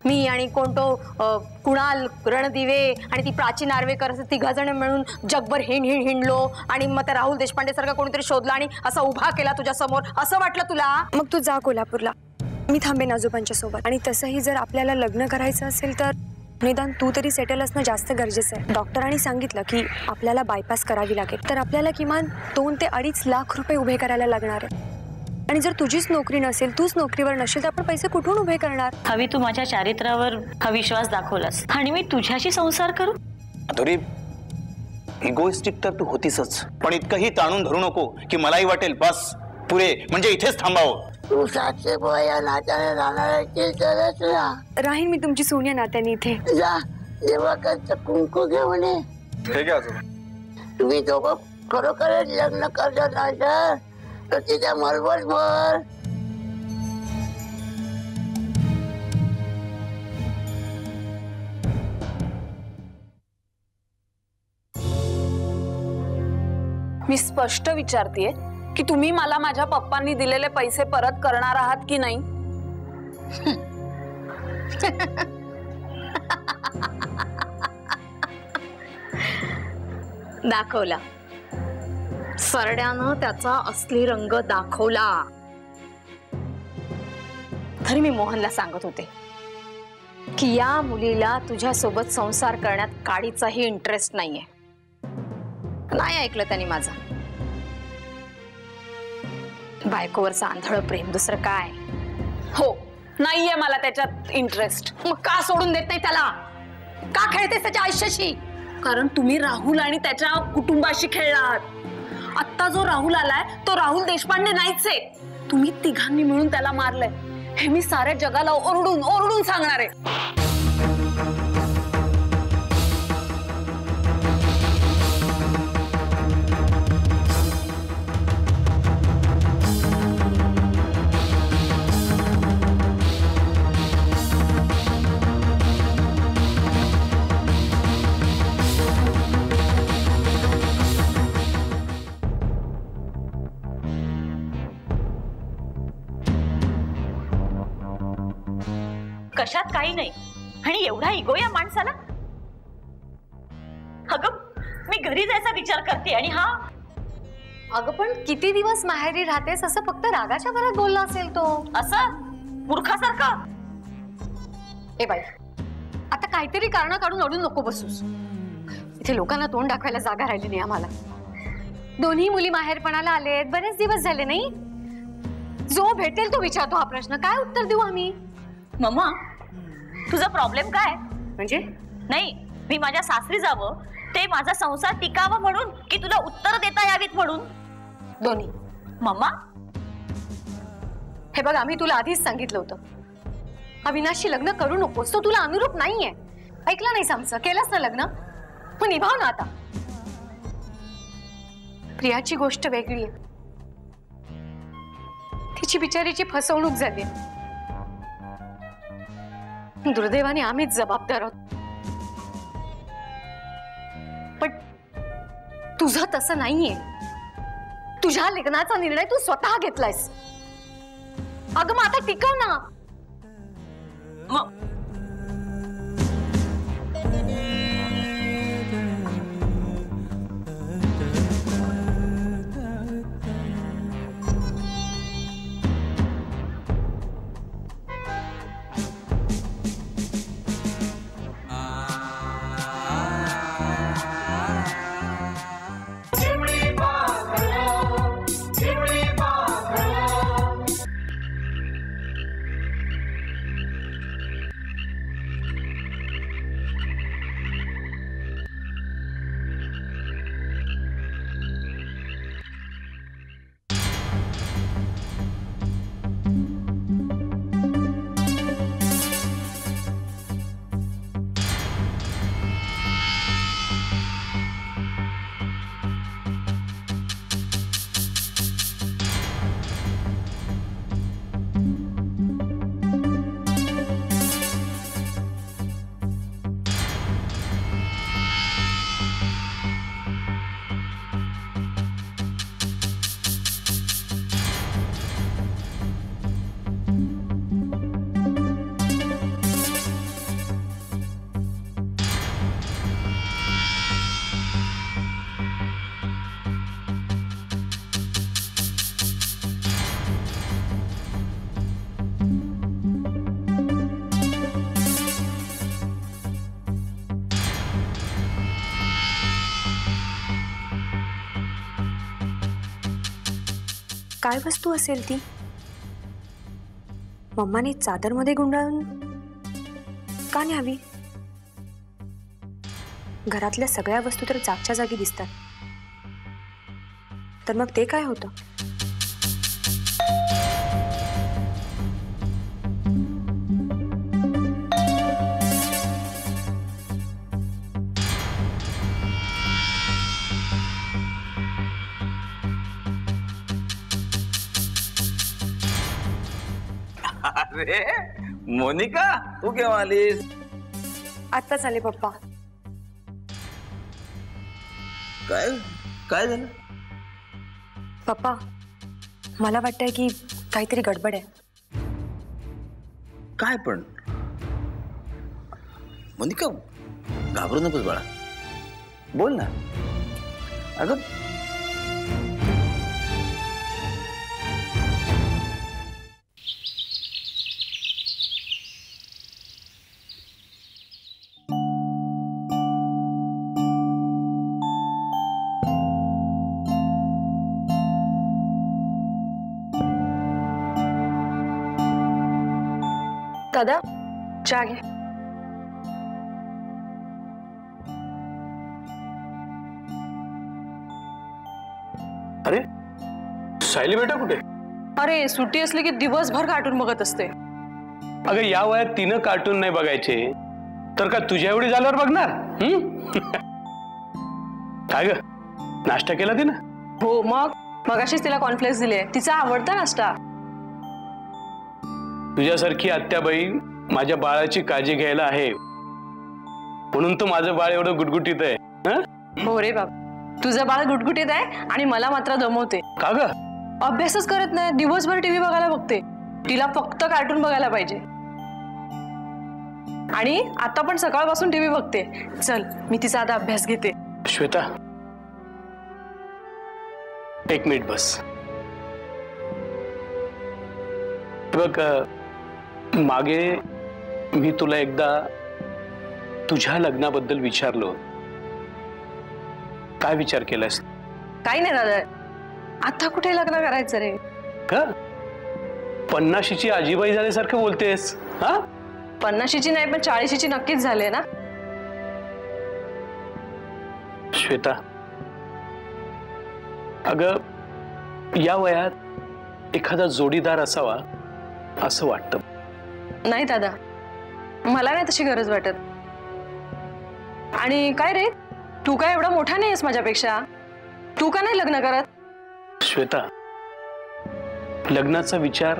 मी आणि कोण तो कुणाल रणदिवे आणि ती प्राची नार्वेकर असे तिघ जण मिळून जगभर हिंडलो आणि मग त्या राहुल देशपांडे सारखा कोणीतरी शोधला आणि असा उभा केला तुझ्या समोर असं वाटलं तुला? मग तू जा कोल्हापूरला, मी थांबेन आजोबांच्या सोबत. आणि तसंही जर आपल्याला लग्न करायचं असेल तर निदान तू तरी सेटल असणं जास्त गरजेचं आहे. डॉक्टरांनी सांगितलं की आपल्याला बायपास करावी लागेल, तर आपल्याला किमान 2 ते 2.5 लाख रुपये उभे करायला लागणार आहे. आणि जर तुझीच नोकरी नसेल, तूच नोकरीवर नसेल, तर आपण पैसे कुठून उभे करणार? हवी तू माझ्या चारित्र्यावर हा विश्वास दाखवलास आणि मी तुझ्याशी संसार करू. तरी इगोइस्टिक तर तू होतीसच, पण इतकंही ताणून धरू नको की मलाही वाटेल बस पुरे, म्हणजे इथेच थांबावं. तू साक्षी या नात्याने राहणार राहीन मी तुमची सून या नात्याने इथे. जा देवाकडचं कुंकू घेऊन ये. ठीक आहे. तुम्ही दोघं खरोखरच लग्न करणार नाही तर तिच्या मलबट भर. मी स्पष्ट विचारतेय की तुम्ही मला माझ्या पप्पांनी दिलेले पैसे परत करणार आहात की नाही? दाखवला सरड्यानं त्याचा असली रंग दाखवला. तरी मी मोहनला सांगत होते की या मुलीला तुझ्यासोबत संसार करण्यात काडीचाही इंटरेस्ट नाहीये. नाही ऐकलं त्यांनी माझं. बायकोवरचं आंधळ प्रेम दुसरं काय? हो, नाहीये मला त्याच्यात इंटरेस्ट. मग का सोडून देत नाही त्याला? का खेळतेस त्याच्या आयुष्याशी? कारण तुम्ही राहुल आणि त्याच्या कुटुंबाशी खेळलात. आता जो राहुल आलाय तो राहुल देशपांडे नाहीच आहे. तुम्ही तिघांनी मिळून त्याला मारलंय हे मी साऱ्या जगाला ओरडून ओरडून सांगणार आहे. कशात काही नाही आणि एवढा इगो या माणसाला. अगं मी घरी जायचा विचार करते आणि हा. अगं पण किती दिवस माहेरी राहतेस असं फक्त रागाच्या भरात बोलला असेल तो. असं मूर्खासारखं. ए बाई, आता काहीतरी कारण काढून अडून नको बसूस. इथे लोकांना तोंड दाखवायला जागा राहिली नाही आम्हाला. दोन्ही मुली माहेरपणाला आलेत, बरेच दिवस झाले नाही. जो भेटेल तो विचारतो हा प्रश्न, काय उत्तर देऊ आम्ही? मम्मा तुझा प्रॉब्लेम काय? म्हणजे नाही, मी माझ्या सासरी जावं ते माझा संसार टिकावा म्हणून की तुला उत्तर देता यावीत म्हणून? दोन्ही. मम्मा हे बघ, आम्ही तुला आधीच सांगितलं होतं अविनाशशी लग्न करू नकोस, तो तुला अनुरूप नाहीये. ऐकलं नाही आमचं? केलंस ना लग्न, मग निभाव ना. आता प्रियाची गोष्ट वेगळी आहे. तिची बिचारीची फसवणूक झाली. दुर्दैवाने आम्हीच जबाबदार आहोत. पण तुझं तसं नाहीये. तुझ्या लग्नाचा निर्णय तू स्वतः घेतलायस. अगं मग आता टिकव ना. काय वस्तू असेल ती? मम्माने चादरमध्ये गुंडाळून का न्यावी? घरातल्या सगळ्या वस्तू तर जागच्या जागी दिसतात, तर मग ते काय होतं? अरे मोनिका, तू केव्हा आलीस? आत्ताच आले पप्पा. काय काय झालं? पप्पा, मला वाटतंय की काहीतरी गडबड आहे. काय पण? मोनिका, घाबरू नकोस बाळा, बोल ना. अगं दादा, चहा घे. अरे सायली बेटा कुठे? अरे सुट्टी असली की दिवसभर कार्टून बघत असते. अगं या वयात तिनं कार्टून नाही बघायचे तर का तुझ्या एवढी झाल्यावर बघणार? काय ग, नाश्ता केला तिनं? हो, मगाशीच तिला कॉर्नफ्लेक्स दिले, तिचा आवडता नाश्ता. तुझ्यासारखी आत्याबाई माझ्या बाळाची काळजी घ्यायला आहे म्हणून तर माझं बाळ एवढं गुटगुटीत आहे. हो रे बाबा, तुझं बाळ गुटगुटीत आहे आणि मला मात्र दमवते. का ग? अभ्यासच करत नाही, दिवसभर टीव्ही बघायला बघते. तिला फक्त कार्टून बघायला पाहिजे. आणि आता पण सकाळपासून टीव्ही बघते. चल, मी तिचा आता अभ्यास घेते. श्वेता, एक मिनिट बस. बघ, मागे मी तुला एकदा तुझ्या लग्नाबद्दल विचारलो. काय विचार केलास? काही नाही दादा, आता कुठे लग्न करायचं रे? का 50ची आजीबाई झाल्यासारखं बोलतेस? हा, 50ची नाही पण 40ची नक्कीच झाले ना. श्वेता, अगं या वयात एखादा जोडीदार असावा असं वाटतं. नाही दादा, मला नाही तशी गरज वाटत. आणि काय रे, तू काय एवढा मोठा नाहीस माझ्यापेक्षा, तू का नाही लग्न करत? श्वेता, लग्नाचा विचार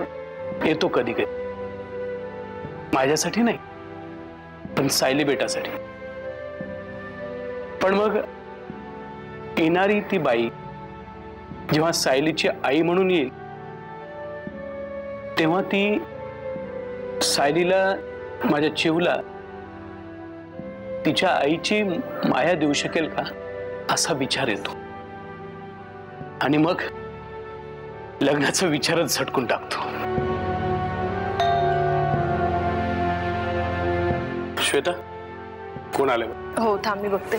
येतो कधी कधी, माझ्यासाठी नाही पण सायली बेटासाठी. पण मग येणारी ती बाई जेव्हा सायलीची आई म्हणून येईल तेव्हा ती सायलीला, माझ्या चिवला, तिच्या आईची माया देऊ शकेल का असा विचार येतो. आणि मग लग्नाचा विचारच झटकून टाकतो. श्वेता, कोण आलं? हो, थांब मी बघते.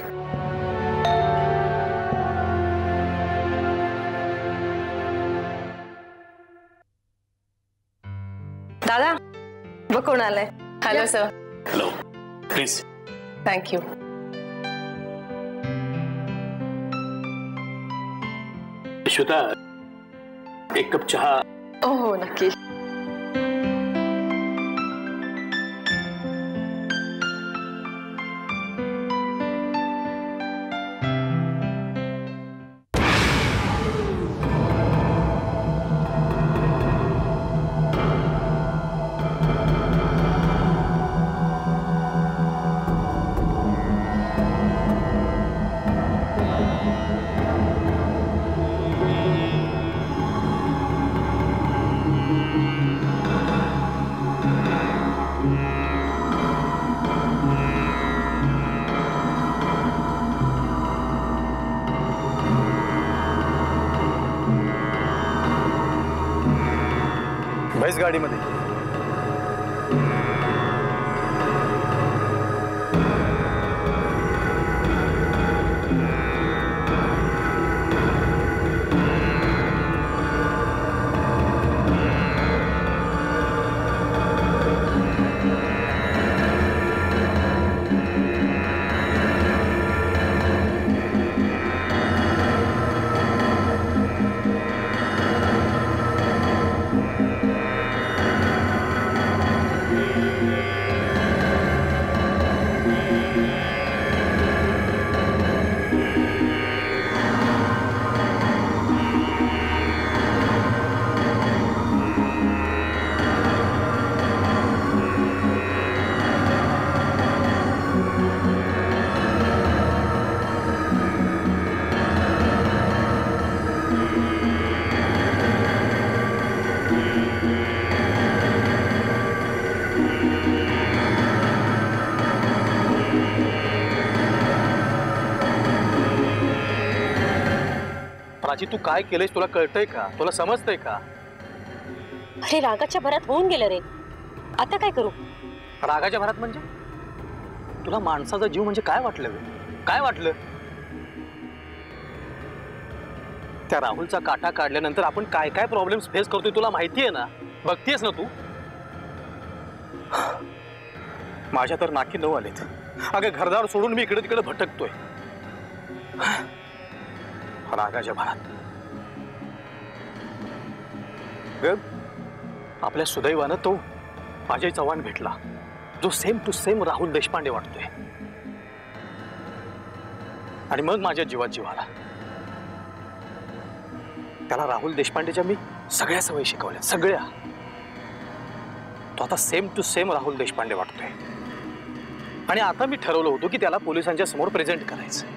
दादा, बघ कोण आलंय. Hello sir. Hello, please. Thank you. Shweta, एक कप चहा. हो नक्की. बैस गाडीमध्ये. प्राची तू काय केलंयस तुला कळतंय का? तुला समजतंय का? अरे रागाच्या भरात होऊन गेलं रे, आता काय करू? रागाच्या भरात म्हणजे तुला माणसाचा जीव म्हणजे काय वाटलं ग? काय वाटलं? त्या राहुलचा काटा काढल्यानंतर आपण काय काय प्रॉब्लेम्स फेस करतोय तुला माहिती आहे ना? बघतीयस ना तू? माझ्या तर नाकी नऊ आलेत. अगं घरदार सोडून मी इकडे तिकडे भटकतोय रागाच्या भरात. आपल्या सुदैवानं तो अजय चव्हाण भेटला, जो same to same Rahul Deshpande वाटतोय. आणि मग माझ्या जीवात जीव आला. त्याला राहुल देशपांडेच्या मी सगळ्या सवयी शिकवल्या, सगळ्या. तो आता same to same Rahul Deshpande वाटतोय. आणि आता मी ठरवलं होतं की त्याला पोलिसांच्या समोर प्रेझेंट करायचं.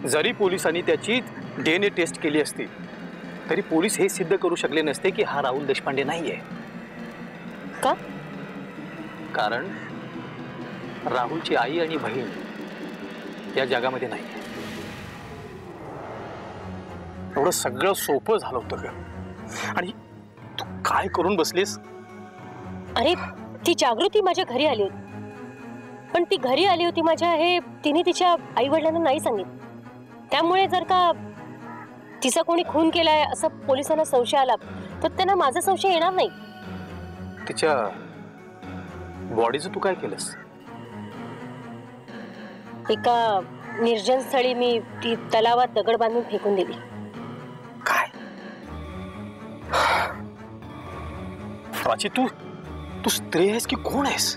जरी पोलिसांनी त्याची DNA टेस्ट केली असती तरी पोलीस हे सिद्ध करू शकले नसते की हा राहुल देशपांडे नाहीये. का? कारण राहुलची आई आणि बहीण या जगामध्ये नाही. एवढं सगळं सोपं झालं होतं ग. आणि तू काय करून बसलीस? अरे ती जागृती माझ्या घरी आली होती, पण ती घरी आली होती माझ्या हे तिने तिच्या आई वडिलांना नाही सांगितलं. त्यामुळे जर का तिचा कोणी खून केलाय असं पोलिसांना संशय आला तर त्यांना माझा संशय येणार नाही. तिच्या बॉडीचं तू काय केलंस? एका निर्जन स्थळी मी ती तलावात दगड बांधून फेकून दिली. काय? प्राची तू तू स्त्री आहेस की कोण आहेस?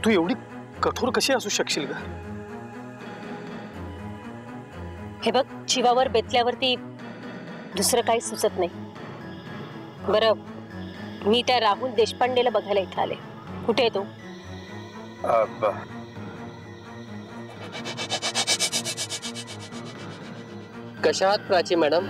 तू एवढी कठोर कशी असू शकशील ग? हे बघ, जीवावर बेतल्यावरती दुसरं काही सुचत नाही. बरं, मी त्या राहुल देशपांडेला बघायला इथं आले. कुठे आहे तो? कशा आहात प्राची मॅडम?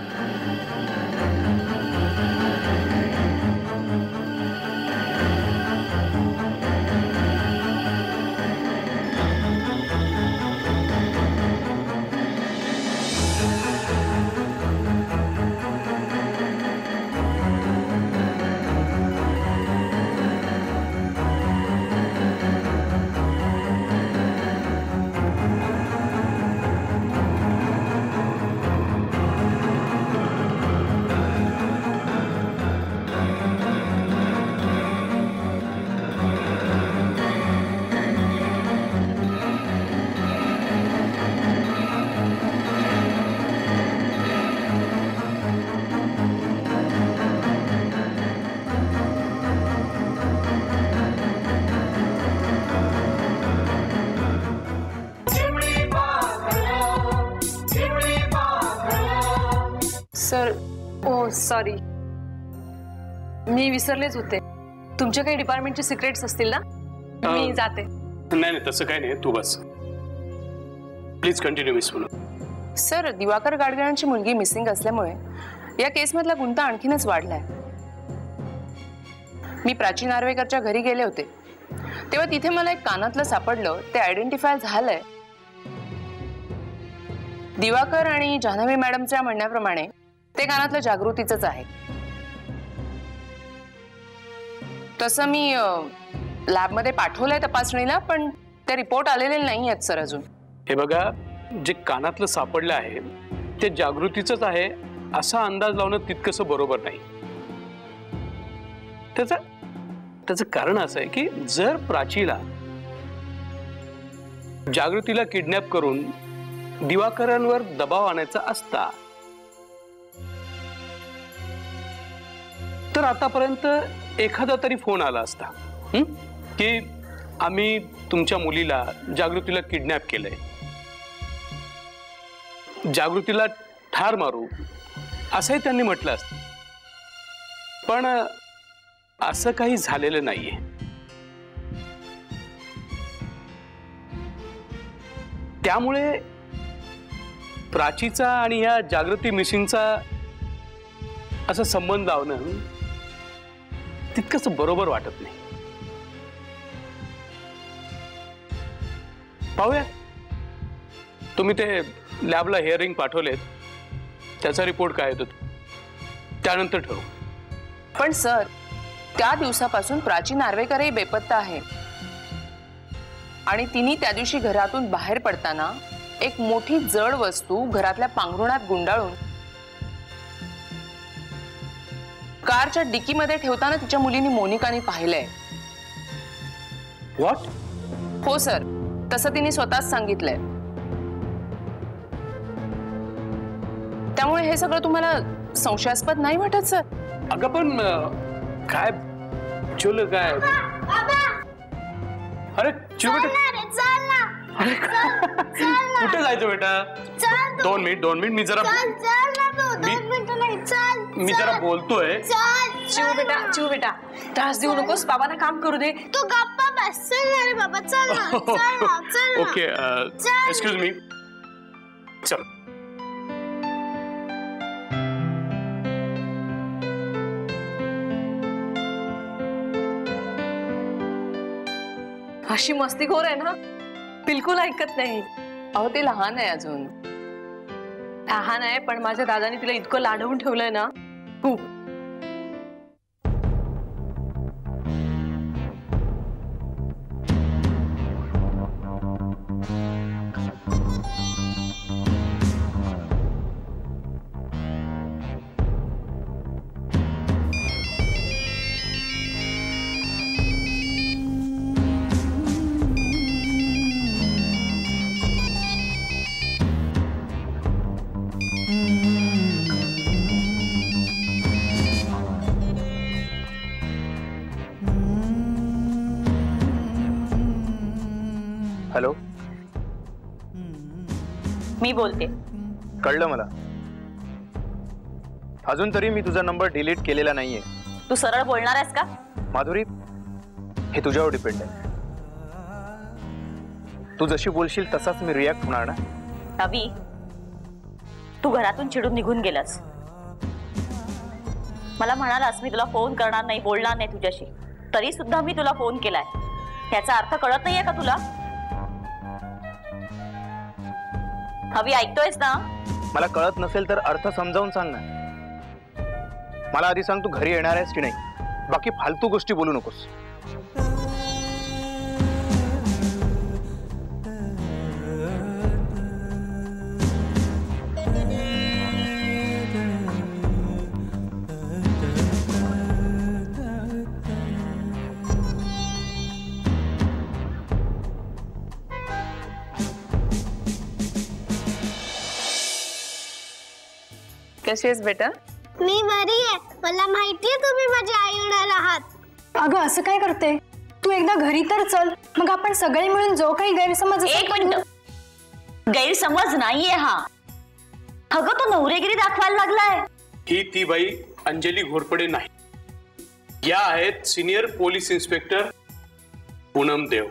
सर, ओ सॉरी, मी विसरलेच होते. तुमच्या काही डिपार्टमेंटचे सिक्रेट्स असतील ना? मी जाते. नाही नाही, तसं काय नाही, तू बस. प्लीज कंटिन्यू मिस बोलू. सर, दिवाकर गाडगिळांची मुलगी मिसिंग असल्यामुळे या केसमधला गुंता आणखीनच वाढलाय. मी प्राची नार्वेकरच्या घरी गेले होते तेव्हा तिथे मला एक कानातलं सापडलं. ते आयडेंटिफाय झालंय. दिवाकर आणि जान्हवी मॅडमच्या म्हणण्याप्रमाणे ते कानातलं जागृतीचंच आहे. तसं मी लॅबमध्ये पाठवलंय तपासणीला, पण ते रिपोर्ट आलेले नाही आहेत सर अजून. हे बघा, जे कानातलं सापडलं आहे ते जागृतीचंच आहे असा अंदाज लावणं तितकंसं बरोबर नाही. त्याचं कारण असं आहे की जर प्राचीला जागृतीला किडनॅप करून दिवाकरांवर दबाव आणायचा असता तर आतापर्यंत एखादा तरी फोन आला असता की आम्ही तुमच्या मुलीला जागृतीला किडनॅप केलंय, जागृतीला ठार मारू, असंही त्यांनी म्हटलं असतं. पण असं काही झालेलं नाहीये. त्यामुळे प्राचीचा आणि या जागृती मिसिंगचा असा संबंध लावणं तितकंच बरोबर वाटत नाही. पाहूया तुम्ही ते लॅबला हिअरिंग पाठवलेत, त्याचा रिपोर्ट काय येतो त्यानंतर ठरवू. पण सर, त्या दिवसापासून प्राची नार्वेकरही बेपत्ता आहे आणि तिने त्या दिवशी घरातून बाहेर पडताना एक मोठी जड वस्तू घरातल्या पांघरुणात गुंडाळून कारच्या डिकीमध्ये ठेवताना तिच्या मुलीनी मोनिकाने पाहिलंय. व्हॉट? हो सर, तसं तिने स्वतःच सांगितलंय. त्यामुळे हे सगळं तुम्हाला संशयास्पद नाही वाटत सर? अगं पण काय चुल काय? अरे चिव बेटा, अरे कुठे जायचं बेटा? 2 मिनिट मी जरा मी जरा बोलतोय. चिव बेटा त्रास देऊ नकोस, बाबांना काम करू दे. तू गप्पा बस. चल ना रे बाबा, चल ना, चल ना, चल ना. Okay, excuse me. चल. अशी मस्तीखोर आहे ना, बिलकुल ऐकत नाही. अहो ते लहान आहे अजून. लहान आहे पण माझ्या दादाने तिला इतकं लाडवून ठेवलंय ना खूप. हॅलो, मी बोलते. कळलं मला. अजून तरी मी तुझा नंबर डिलीट केलेला नाहीये. तू सरळ बोलणार आहेस का? माधुरी, हे तुझ्यावर डिपेंड आहे. तू जशी बोलशील तसाच मी रिॲक्ट होणार ना. अभि, तू घरातून चिडून निघून गेलास. मला म्हणालास मी तुला फोन करणार नाही, बोलणार नाही तुझ्याशी. तरी सुद्धा मी तुला फोन केलाय. याचा अर्थ कळत नाहीये का तुला? अभि, ऐकतोयस ना? मला कळत नसेल तर अर्थ समजावून सांग ना. मला आधी सांग, तू घरी येणार आहेस की नाही? बाकी फालतू गोष्टी बोलू नकोस. कशी आहेस बेटा? मी बरी आहे. मला माहितीये तुम्ही माझी आई होणार आहात. अगं असं काय करते तू? एकदा घरी तर चल, मग आपण सगळे मिळून जो काही गैरसमज असेल. एक मिनिट, गैरसमज नाहीये हा. अगं तो नवरेगिरी दाखवायला लागलाय. ही ती बाई अंजली घोरपडे नाही, या आहेत सिनियर पोलीस इन्स्पेक्टर पूनम देव.